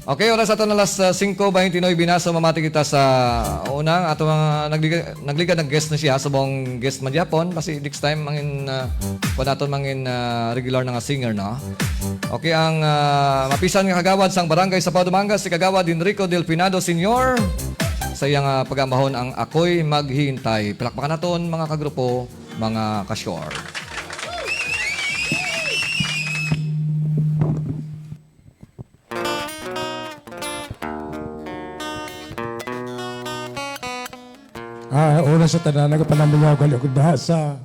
Okay, oras ato na alas 5:29 binasa mamati kita sa unang ato mga nagligad ng guest na siya subong guest man Japon kasi next time mangin panaton mangin regular na nga singer no. Okay, ang mapisan nga kagawad sang barangay sa Padumangas si kagawad Enrico Del Pinado Sr. sa iyang pagamahon ang Ako'y Maghihintay. Palakpakan naton mga kagrupo, mga ka-shore. Una sa tanan, nagpanamilaw ko sa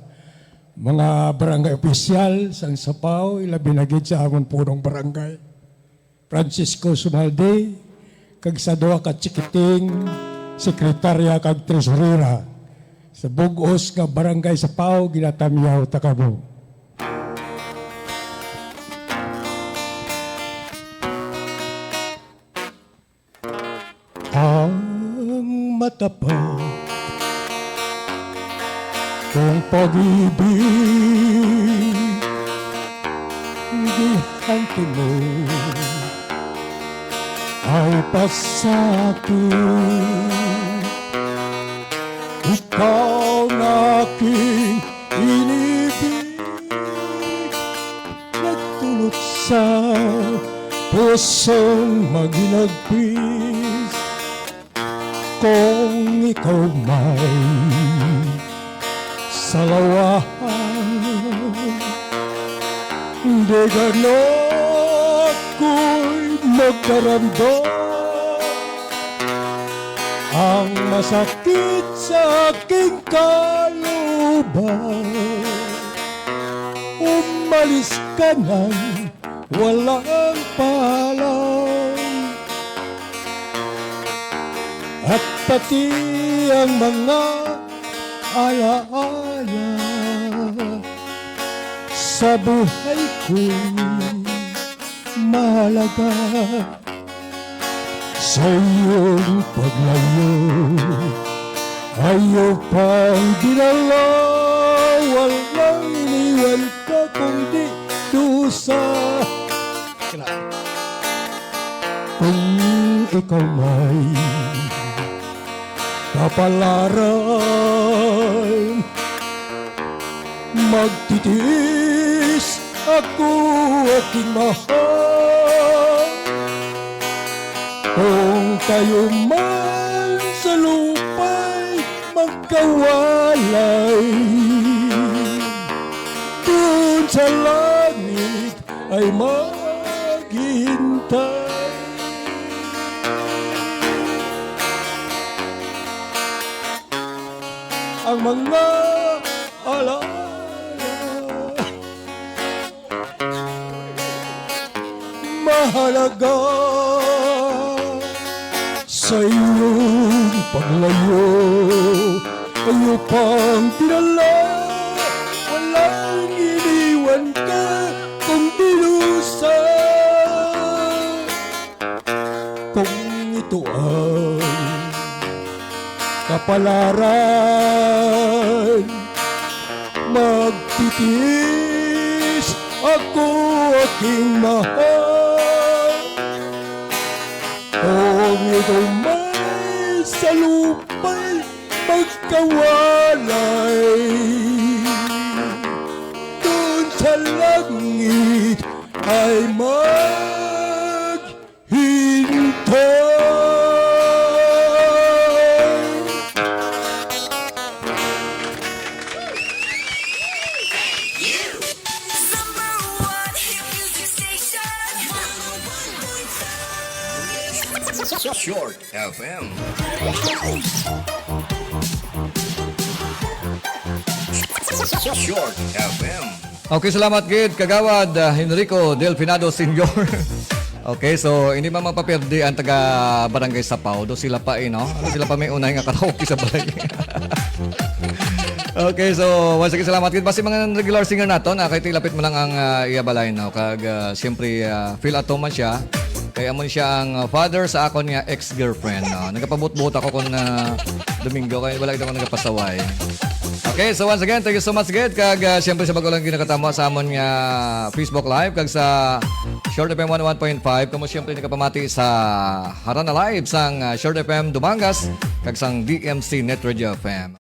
mga barangay opisyal sa Sapaw, ilabi na gid sa amon punong barangay. Francisco Sumalde, kag sa duha ka chikiting, sekretarya kag tresurera. Sa bugos nga barangay Sapaw, ginatamiyaw takabo. Ang mata pa kung pag-ibig di hanti mo ay pasakit. Ikaw na aking inibig, nagtulot sa pusong maginagpis. Kung ikaw may salawahan, di gano'n ako'y magdaramdam. Ang masakit sa aking kalooban, umalis ka nang walang paalam. At pati ang mga alaala sa buhay ko'y mahalaga. Sa iyong paglayo, ayaw pang dinala, walang iniwan ka kundi dusa. Kung ikaw may kapalaran, magtitiis ako aking mahal. Kung tayo man sa lupa'y magkawalay, dun sa langit ay maghihintay. Ang mga alaala mahalaga. Sa iyong paglayo, ayaw pang dinala, walang iniwan ka kung dilusa. Kung ito ay kapalaran, magtitiis ako aking mahal. Kung ikaw may sa lupa'y magkawalay, dun sa langit ay maghintay. Short FM. Short FM. Okay, salamat gid kagawad Enrico Del Pinado Sr. Okay, so hindi man mapaperde ang taga Barangay Sapaw. Do sila pa no? Sila pa may unay nga karaoke sa balay. Okay, so once again salamat gid basi mga regular singer naton. Kay tilapit mo lang ang iya balay no. Kag siyempre feel at home man siya. Kaya mo siya ang father sa akon nga ex-girlfriend. No? Nagpabut-buhot ako kung Domingo, kaya wala ako nagpasaway. Okay, so once again, thank you so much, Ged. Kag siyempre sa bago lang ginakatamo sa amon nga Facebook Live, kag sa Short FM 101.5. Kamo siyempre nakapamati sa Harana Live sang Short FM Dumangas kag sang DMC Net Radio FM.